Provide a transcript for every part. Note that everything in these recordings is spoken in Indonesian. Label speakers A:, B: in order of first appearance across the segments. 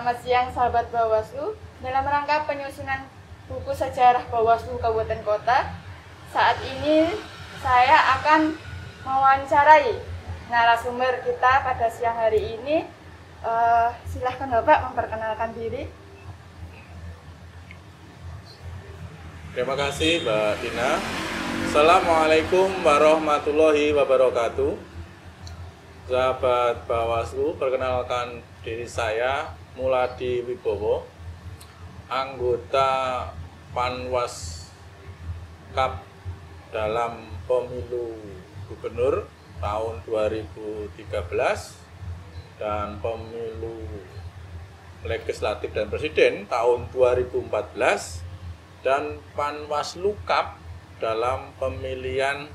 A: Selamat siang sahabat Bawaslu. Dalam rangka penyusunan buku sejarah Bawaslu Kabupaten Kota, saat ini saya akan mewawancarai narasumber kita pada siang hari ini. Silahkan Bapak memperkenalkan diri.
B: Terima kasih Mbak Tina. Assalamualaikum warahmatullahi wabarakatuh. Sahabat Bawaslu, perkenalkan diri saya Muladi Wibowo, anggota Panwas Kap dalam pemilu gubernur tahun 2013 dan pemilu legislatif dan presiden tahun 2014 dan Panwaslu Kap dalam pemilihan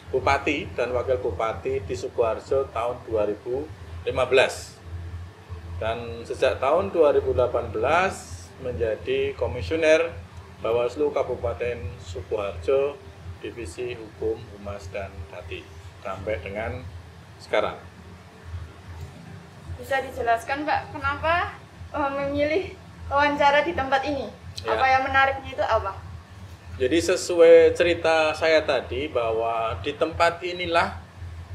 B: Bupati dan Wakil Bupati di Sukoharjo tahun 2015. Dan sejak tahun 2018 menjadi komisioner Bawaslu Kabupaten Sukoharjo, Divisi Hukum, Humas, dan Dati sampai dengan sekarang.
A: Bisa dijelaskan Pak, kenapa memilih wawancara di tempat ini?
B: Ya.
A: Apa yang menariknya itu apa?
B: Jadi sesuai cerita saya tadi bahwa di tempat inilah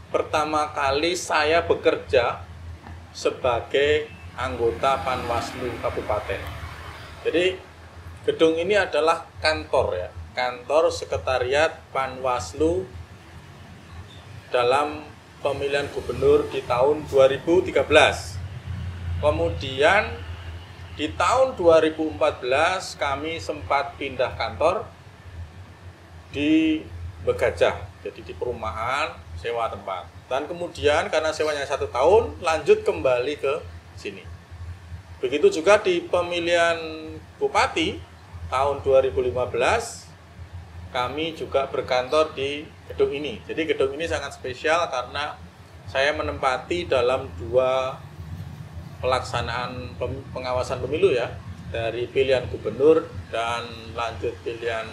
B: pertama kali saya bekerja sebagai anggota Panwaslu Kabupaten. Jadi gedung ini adalah kantor ya, kantor sekretariat Panwaslu dalam pemilihan gubernur di tahun 2013. Kemudian di tahun 2014 kami sempat pindah kantor di Begajah, jadi di perumahan sewa tempat. Dan kemudian karena sewanya 1 tahun, lanjut kembali ke sini. Begitu juga di pemilihan bupati tahun 2015, kami juga berkantor di gedung ini. Jadi gedung ini sangat spesial karena saya menempati dalam 2 pelaksanaan pengawasan pemilu ya, dari pilihan gubernur dan lanjut pilihan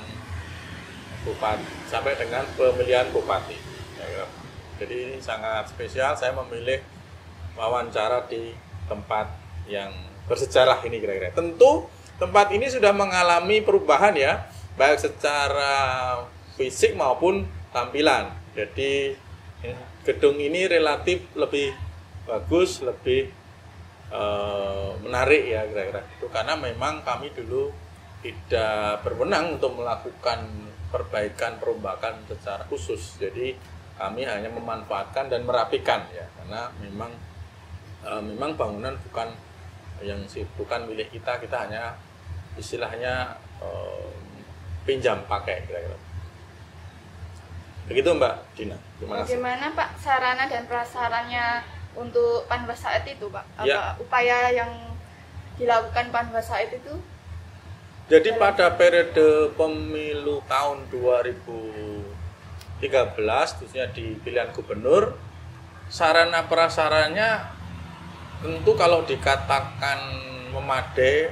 B: bupati sampai dengan pemilihan bupati. Jadi ini sangat spesial, saya memilih wawancara di tempat yang bersejarah ini kira-kira. Tentu tempat ini sudah mengalami perubahan ya, baik secara fisik maupun tampilan. Jadi gedung ini relatif lebih bagus, lebih menarik ya kira-kira itu, karena memang kami dulu tidak berwenang untuk melakukan perbaikan perombakan secara khusus. Jadi kami hanya memanfaatkan dan merapikan ya, karena memang bangunan bukan milik kita hanya istilahnya pinjam pakai kira-kira. Begitu Mbak Dina. Terima kasih.
A: Bagaimana Pak sarana dan prasarannya untuk Panwas saat itu Pak? Apa
B: Ya.
A: upaya yang dilakukan Panwas saat itu?
B: Jadi pada periode pemilu tahun 2013, khususnya di pilihan gubernur, sarana prasarannya tentu kalau dikatakan memadai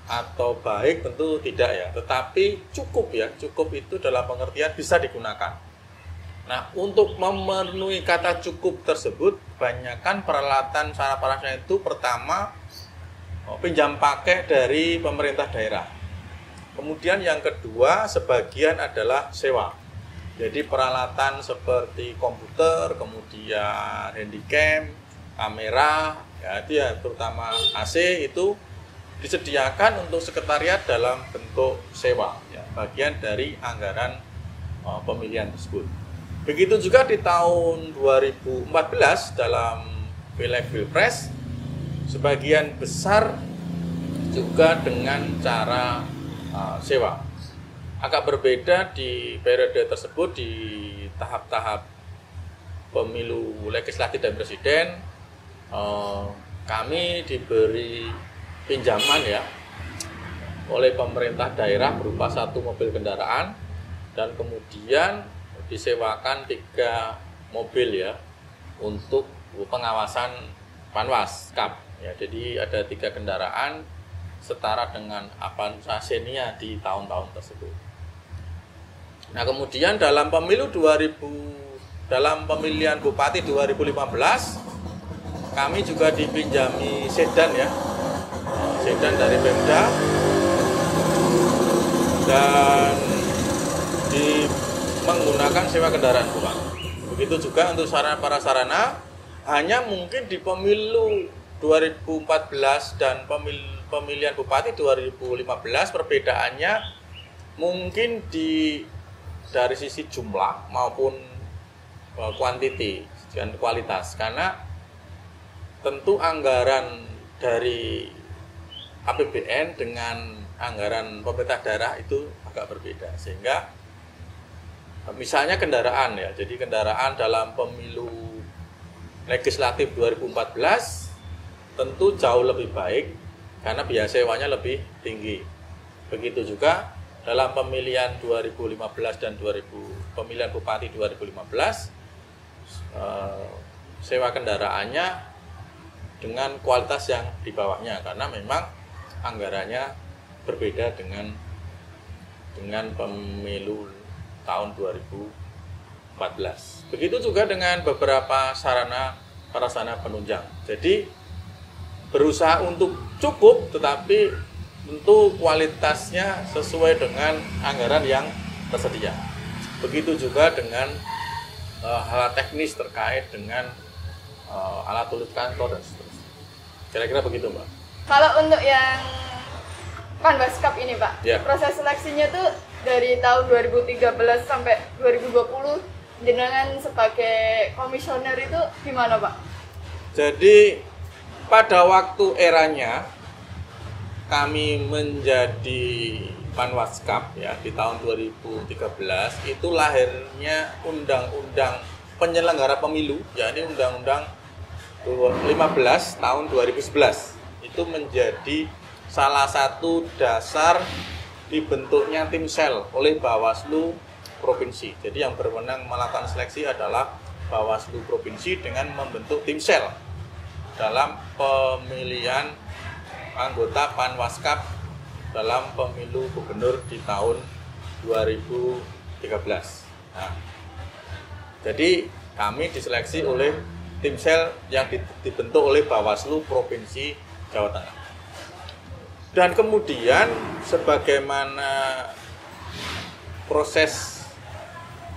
B: atau baik tentu tidak ya, tetapi cukup ya, cukup itu dalam pengertian bisa digunakan. Nah, untuk memenuhi kata cukup tersebut, kebanyakan peralatan sarana prasarana itu pertama pinjam pakai dari pemerintah daerah. Kemudian yang kedua, sebagian adalah sewa. Jadi peralatan seperti komputer, kemudian handycam, kamera, ya itu ya, terutama AC itu disediakan untuk sekretariat dalam bentuk sewa, ya, bagian dari anggaran pemilihan tersebut. Begitu juga di tahun 2014 dalam Pileg Pilpres, sebagian besar juga dengan cara sewa. Agak berbeda di periode tersebut, di tahap-tahap pemilu legislatif dan presiden, kami diberi pinjaman ya oleh pemerintah daerah berupa 1 mobil kendaraan, dan kemudian disewakan 3 mobil ya untuk pengawasan Panwas Kap ya. Jadi ada 3 kendaraan setara dengan Avanza Xenia di tahun-tahun tersebut. Nah, kemudian dalam pemilihan bupati 2015 kami juga dipinjami sedan ya. sedan dari Pemda dan menggunakan sewa kendaraan pulang. Begitu juga untuk sarana prasarana, hanya mungkin di pemilu 2014 dan pemilihan bupati 2015 perbedaannya mungkin dari sisi jumlah maupun kuantiti dan kualitas, karena tentu anggaran dari APBN dengan anggaran pemerintah daerah itu agak berbeda, sehingga misalnya kendaraan ya, jadi kendaraan dalam pemilu legislatif 2014 tentu jauh lebih baik karena biaya sewanya lebih tinggi. Begitu juga dalam pemilihan 2015 dan pemilihan bupati 2015, sewa kendaraannya dengan kualitas yang di bawahnya karena memang anggarannya berbeda dengan pemilu tahun 2014. Begitu juga dengan beberapa sarana prasarana penunjang. Jadi berusaha untuk cukup, tetapi tentu kualitasnya sesuai dengan anggaran yang tersedia. Begitu juga dengan hal teknis terkait dengan alat tulis kantor dan seterusnya. Kira-kira begitu, Mbak.
A: Kalau untuk yang Panwaskap ini, Pak,
B: ya,
A: proses seleksinya tuh dari tahun 2013 sampai 2020, jenengan sebagai komisioner itu gimana, Pak?
B: Jadi pada waktu eranya kami menjadi Panwaskap ya di tahun 2013, itu lahirnya Undang-Undang Penyelenggara Pemilu, yakni Undang-Undang 15 tahun 2011. Itu menjadi salah satu dasar dibentuknya tim sel oleh Bawaslu Provinsi. Jadi yang berwenang melakukan seleksi adalah Bawaslu Provinsi dengan membentuk tim sel dalam pemilihan anggota Panwaskap dalam pemilu gubernur di tahun 2013. Nah, jadi kami diseleksi oleh tim sel yang dibentuk oleh Bawaslu Provinsi Jawa Tengah. Dan kemudian sebagaimana proses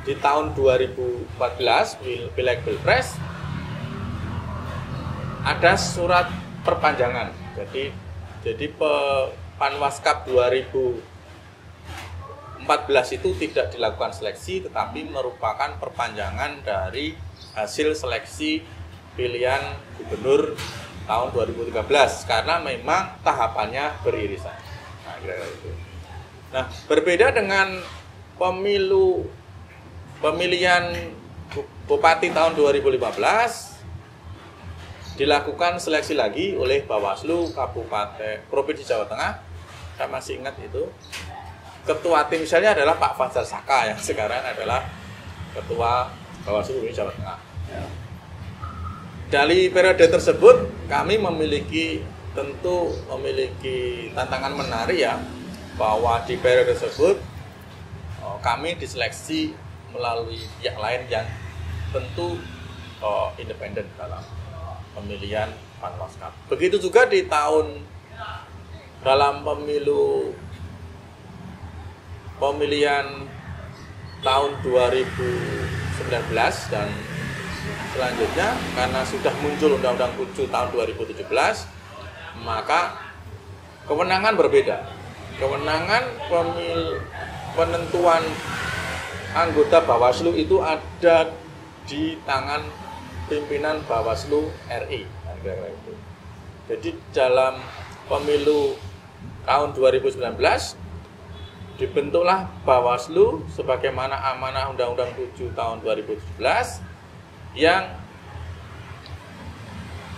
B: di tahun 2014 Pileg Pilpres, ada surat perpanjangan. Jadi Panwaskap 2014 itu tidak dilakukan seleksi, tetapi merupakan perpanjangan dari hasil seleksi pilihan gubernur tahun 2013 karena memang tahapannya beririsan. Nah, kira-kira itu. Nah, berbeda dengan pemilihan bupati tahun 2015, dilakukan seleksi lagi oleh Bawaslu Kabupaten Provinsi Jawa Tengah. Saya masih ingat itu. Ketua tim selnya adalah Pak Fajar Saka yang sekarang adalah Ketua Bawaslu Provinsi Jawa Tengah. Dari periode tersebut kami tentu memiliki tantangan menarik ya, bahwa di periode tersebut kami diseleksi melalui pihak lain yang tentu independen dalam pemilihan Panwaskap. Begitu juga di dalam pemilihan tahun 2019 dan selanjutnya, karena sudah muncul Undang-Undang 7 tahun 2017, maka kewenangan berbeda. Kewenangan penentuan anggota Bawaslu itu ada di tangan pimpinan Bawaslu RI. Jadi dalam pemilu tahun 2019 dibentuklah Bawaslu sebagaimana amanah Undang-Undang 7 tahun 2017 yang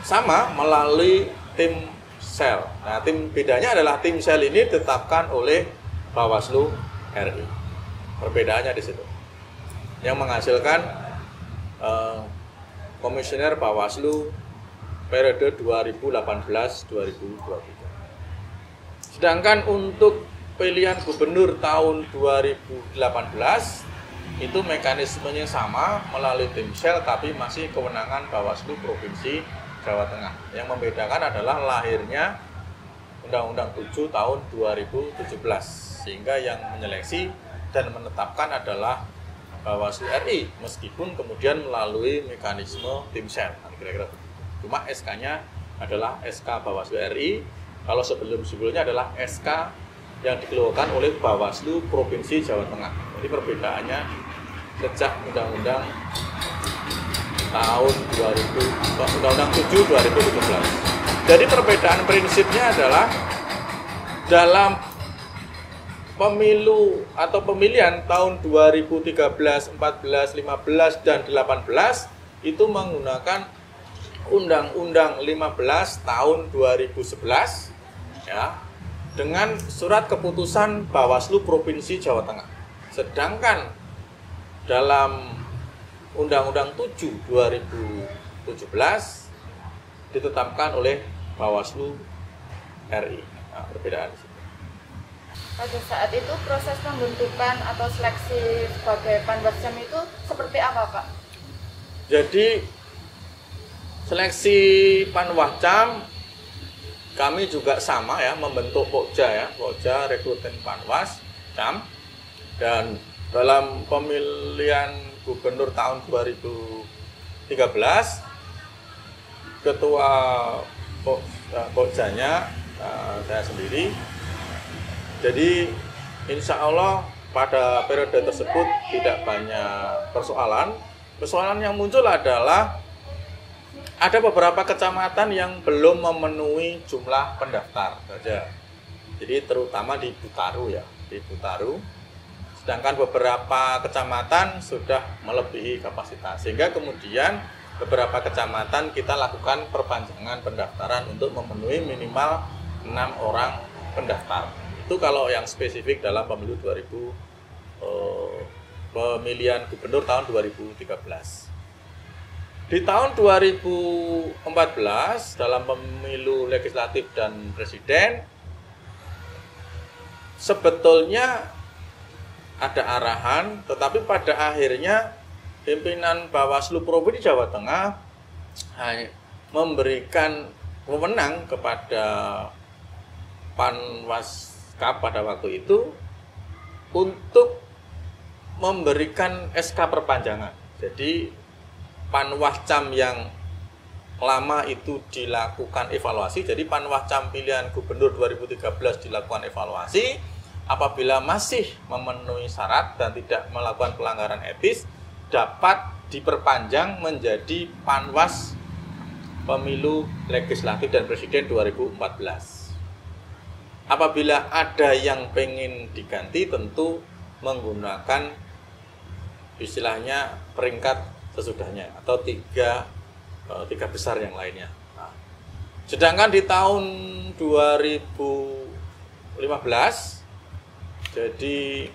B: sama melalui tim sel. Nah, bedanya adalah tim sel ini ditetapkan oleh Bawaslu RI. Perbedaannya di situ. Yang menghasilkan komisioner Bawaslu periode 2018-2023. Sedangkan untuk pilihan gubernur tahun 2018 itu mekanismenya sama melalui tim sel, tapi masih kewenangan Bawaslu Provinsi Jawa Tengah. Yang membedakan adalah lahirnya Undang-Undang 7 tahun 2017, sehingga yang menyeleksi dan menetapkan adalah Bawaslu RI, meskipun kemudian melalui mekanisme tim sel, kira-kira begitu. Cuma SK-nya adalah SK Bawaslu RI, kalau sebelumnya adalah SK yang dikeluarkan oleh Bawaslu Provinsi Jawa Tengah. Jadi perbedaannya sejak Undang-Undang tahun 2000, Undang-Undang 7 2017. Jadi perbedaan prinsipnya adalah dalam pemilu atau pemilihan tahun 2013, 14, 15, dan 18 itu menggunakan Undang-Undang 15 tahun 2011 ya, dengan surat keputusan Bawaslu Provinsi Jawa Tengah. Sedangkan dalam Undang-Undang 7 2017 ditetapkan oleh Bawaslu RI. Nah, perbedaan di situ.
A: Pada saat itu proses pembentukan atau seleksi sebagai Panwascam itu seperti apa, Pak?
B: Jadi seleksi Panwascam kami juga sama ya, membentuk Pokja ya, Pokja Rekrutmen Panwascam. Dan dalam pemilihan gubernur tahun 2013 ketua Pokjanya saya sendiri. Jadi insya Allah pada periode tersebut tidak banyak persoalan. Persoalan yang muncul adalah ada beberapa kecamatan yang belum memenuhi jumlah pendaftar saja. Jadi terutama di Butaru ya, di Butaru. Sedangkan beberapa kecamatan sudah melebihi kapasitas. Sehingga kemudian beberapa kecamatan kita lakukan perpanjangan pendaftaran untuk memenuhi minimal 6 orang pendaftar. Itu kalau yang spesifik dalam pemilu pemilihan gubernur tahun 2013. Di tahun 2014 dalam pemilu legislatif dan presiden sebetulnya ada arahan, tetapi pada akhirnya pimpinan Bawaslu Provinsi Jawa Tengah memberikan wewenang kepada Panwascap pada waktu itu untuk memberikan SK perpanjangan. Jadi Panwascam yang lama itu dilakukan evaluasi. Jadi Panwascam pilihan gubernur 2013 dilakukan evaluasi. Apabila masih memenuhi syarat dan tidak melakukan pelanggaran etis, dapat diperpanjang menjadi Panwas Pemilu Legislatif dan Presiden 2014. Apabila ada yang pengen diganti, tentu menggunakan istilahnya peringkat sesudahnya atau tiga besar yang lainnya. Nah, sedangkan di tahun 2015, jadi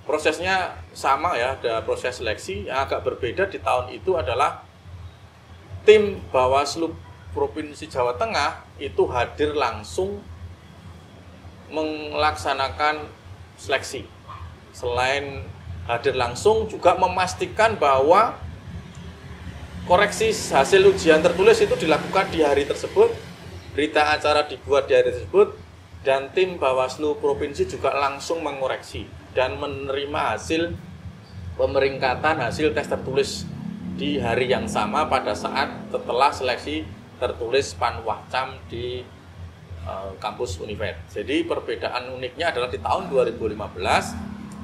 B: prosesnya sama ya, ada proses seleksi. Yang agak berbeda di tahun itu adalah tim Bawaslu Provinsi Jawa Tengah itu hadir langsung melaksanakan seleksi. Selain hadir langsung juga memastikan bahwa koreksi hasil ujian tertulis itu dilakukan di hari tersebut, berita acara dibuat di hari tersebut, dan tim Bawaslu Provinsi juga langsung mengoreksi dan menerima hasil pemeringkatan hasil tes tertulis di hari yang sama pada saat setelah seleksi tertulis Panwascam di kampus Univet. Jadi perbedaan uniknya adalah di tahun 2015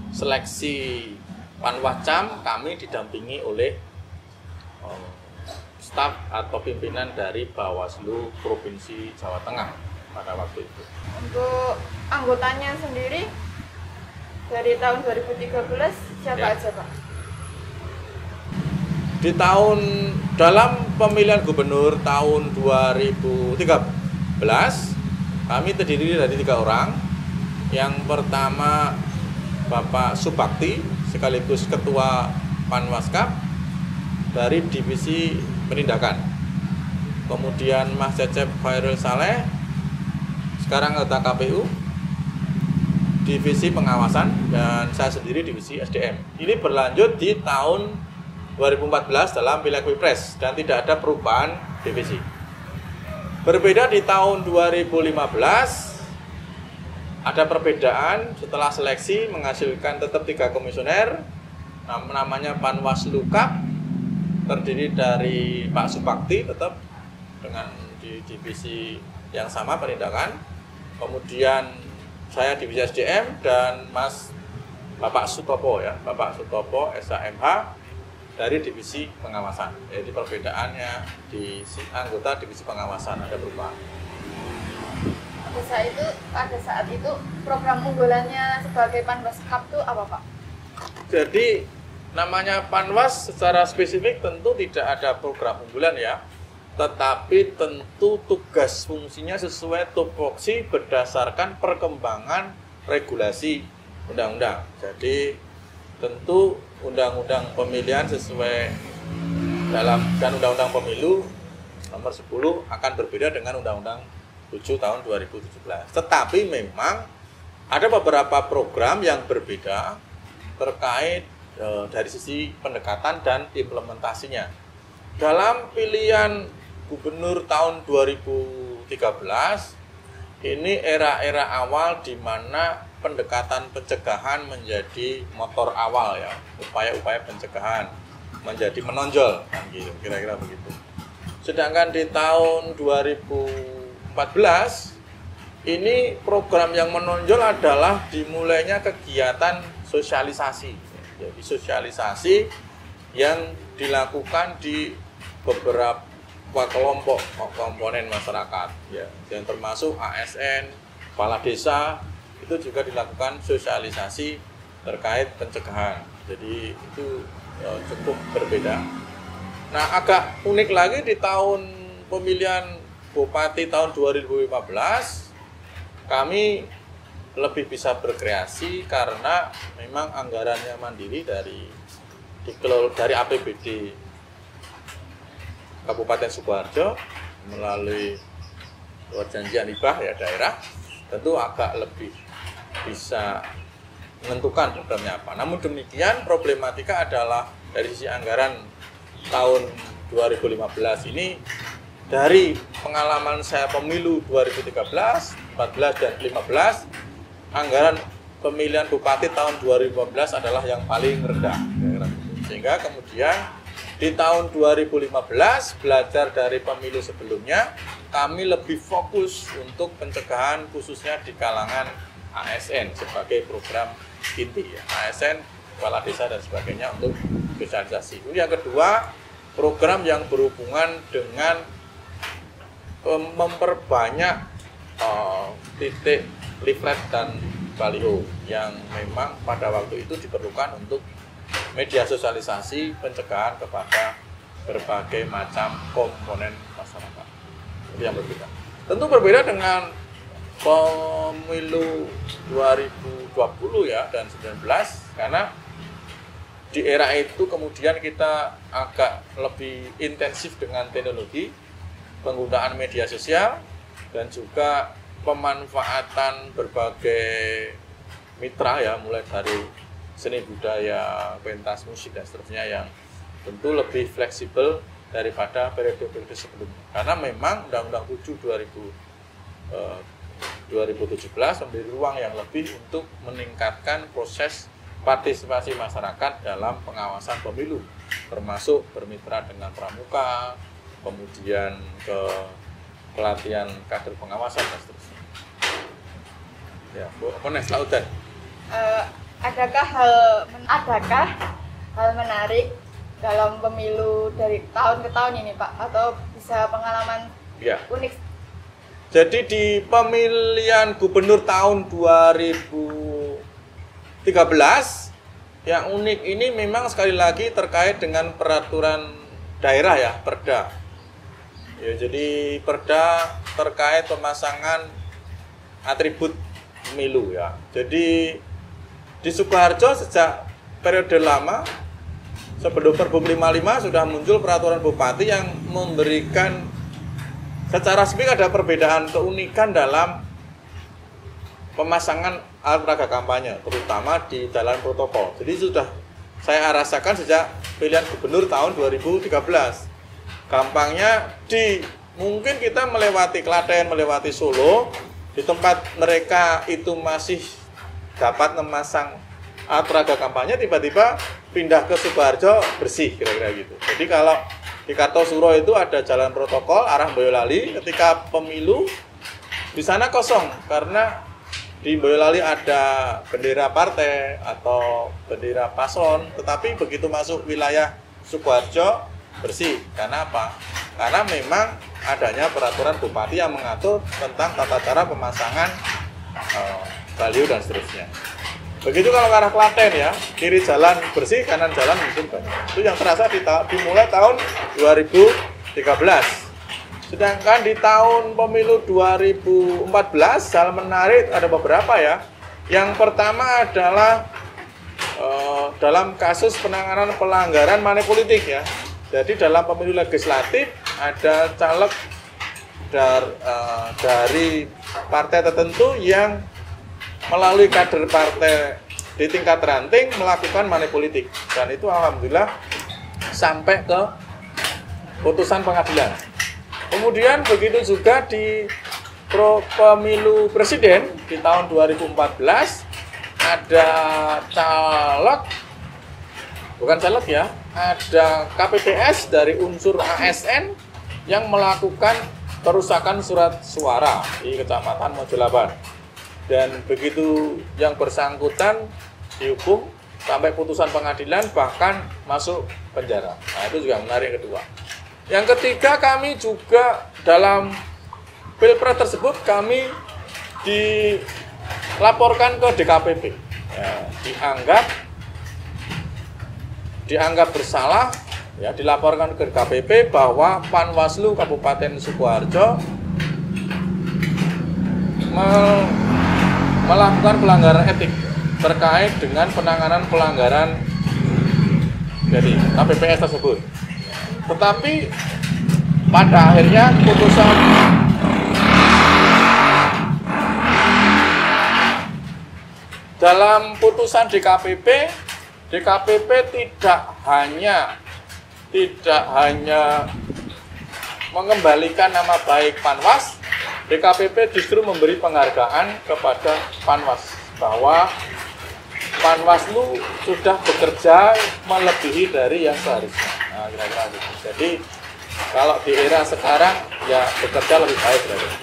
B: seleksi Panwascam kami didampingi oleh staf atau pimpinan dari Bawaslu Provinsi Jawa Tengah pada waktu itu.
A: Untuk anggotanya sendiri dari tahun 2013 siapa aja, Pak?
B: Di dalam pemilihan gubernur tahun 2013 kami terdiri dari 3 orang. Yang pertama Bapak Subakti sekaligus Ketua Panwascap dari Divisi Penindakan. Kemudian Mas Cecep Khairul Saleh sekarang anggota KPU Divisi Pengawasan, dan saya sendiri Divisi SDM. Ini berlanjut di tahun 2014 dalam Pileg Pilpres dan tidak ada perubahan divisi. Berbeda di tahun 2015, ada perbedaan setelah seleksi menghasilkan tetap 3 komisioner, namanya Panwaslu Kap, terdiri dari Pak Supakti tetap dengan di divisi yang sama penindakan, kemudian saya divisi SDM dan Bapak Sutopo ya, Bapak Sutopo SHMH dari divisi pengawasan. Jadi perbedaannya di anggota divisi pengawasan ada perubahan.
A: Pada saat itu program unggulannya sebagai Panwas Kap itu apa, Pak?
B: Jadi namanya Panwas secara spesifik tentu tidak ada program unggulan ya, tetapi tentu tugas fungsinya sesuai tupoksi berdasarkan perkembangan regulasi undang-undang. Jadi tentu undang-undang pemilihan sesuai dan undang-undang pemilu nomor 10 akan berbeda dengan undang-undang 7 tahun 2017. Tetapi memang ada beberapa program yang berbeda terkait dari sisi pendekatan dan implementasinya. Dalam pilihan gubernur tahun 2013, ini era-era awal di mana pendekatan pencegahan menjadi motor awal ya, upaya-upaya pencegahan menjadi menonjol, kan gitu, kira-kira begitu. Sedangkan di tahun 2014 ini program yang menonjol adalah dimulainya kegiatan sosialisasi. Jadi sosialisasi yang dilakukan di beberapa kelompok komponen masyarakat ya, yang termasuk ASN, kepala desa, itu juga dilakukan sosialisasi terkait pencegahan. Jadi itu cukup berbeda. Nah, agak unik lagi di tahun pemilihan Bupati tahun 2015, kami lebih bisa berkreasi karena memang anggarannya mandiri dari APBD Kabupaten Sukoharjo melalui perjanjian hibah ya daerah, tentu agak lebih bisa menentukan programnya apa. Namun demikian problematika adalah dari sisi anggaran tahun 2015 ini, dari pengalaman saya pemilu 2013, 14 dan 15, anggaran pemilihan bupati tahun 2015 adalah yang paling rendah. Sehingga kemudian di tahun 2015 belajar dari pemilu sebelumnya, kami lebih fokus untuk pencegahan khususnya di kalangan ASN sebagai program inti ya, ASN, kepala desa dan sebagainya untuk sosialisasi. Yang kedua, program yang berhubungan dengan memperbanyak titik leaflet dan baliho yang memang pada waktu itu diperlukan untuk media sosialisasi pencegahan kepada berbagai macam komponen masyarakat. Itu yang berbeda. Tentu berbeda dengan pemilu 2020 ya dan 19, karena di era itu kemudian kita agak lebih intensif dengan teknologi, penggunaan media sosial, dan juga pemanfaatan berbagai mitra ya, mulai dari seni budaya, pentas musik dan seterusnya, yang tentu lebih fleksibel daripada periode-periode sebelumnya. Karena memang Undang-Undang 7 2017 memberi ruang yang lebih untuk meningkatkan proses partisipasi masyarakat dalam pengawasan pemilu, termasuk bermitra dengan pramuka, kemudian ke pelatihan kader pengawasan dan seterusnya. Ya, Bu, Mones Laudan.
A: Adakah hal menarik dalam pemilu dari tahun ke tahun ini, Pak? Atau bisa pengalaman unik?
B: Jadi di pemilihan gubernur tahun 2013, yang unik ini memang sekali lagi terkait dengan peraturan daerah ya, Perda. Ya, jadi Perda terkait pemasangan atribut pemilu ya. Jadi di Sukoharjo sejak periode lama sebelum Pergub 55 sudah muncul peraturan bupati yang memberikan secara spesifik ada perbedaan keunikan dalam pemasangan alat peraga kampanye, terutama di jalan protokol. Jadi sudah saya rasakan sejak pilihan gubernur tahun 2013. Gampangnya di mungkin kita melewati Klaten, melewati Solo, di tempat mereka itu masih dapat memasang alat peraga kampanye, tiba-tiba pindah ke Sukoharjo bersih, kira-kira gitu. Jadi kalau di Kartosuro itu ada jalan protokol arah Boyolali, ketika pemilu di sana kosong karena di Boyolali ada bendera partai atau bendera paslon, tetapi begitu masuk wilayah Sukoharjo bersih. Karena apa? Karena memang adanya peraturan bupati yang mengatur tentang tata cara pemasangan baliho dan seterusnya. Begitu kalau ke arah Klaten ya, kiri jalan bersih, kanan jalan mungkin banyak. Itu yang terasa dimulai tahun 2013. Sedangkan di tahun pemilu 2014, hal menarik ada beberapa ya. Yang pertama adalah dalam kasus penanganan pelanggaran money politik ya. Jadi dalam pemilu legislatif ada caleg dari partai tertentu yang melalui kader partai di tingkat ranting melakukan money politik, dan itu alhamdulillah sampai ke putusan pengadilan. Kemudian begitu juga di pemilu presiden di tahun 2014 ada ada KPPS dari unsur ASN yang melakukan perusakan surat suara di Kecamatan Mojolaban. Dan begitu yang bersangkutan dihukum sampai putusan pengadilan, bahkan masuk penjara. Nah, itu juga menarik kedua. Yang ketiga, kami juga dalam pilpres tersebut kami dilaporkan ke DKPP. Ya, dianggap bersalah, ya, dilaporkan ke DKPP bahwa Panwaslu Kabupaten Sukoharjo melakukan pelanggaran etik terkait dengan penanganan pelanggaran dari KPPS tersebut. Tetapi pada akhirnya dalam putusan DKPP tidak hanya mengembalikan nama baik Panwas, DKPP justru memberi penghargaan kepada Panwas bahwa Panwaslu sudah bekerja melebihi dari yang seharusnya. Nah, kira-kira gitu. Jadi kalau di era sekarang ya bekerja lebih baik dari itu.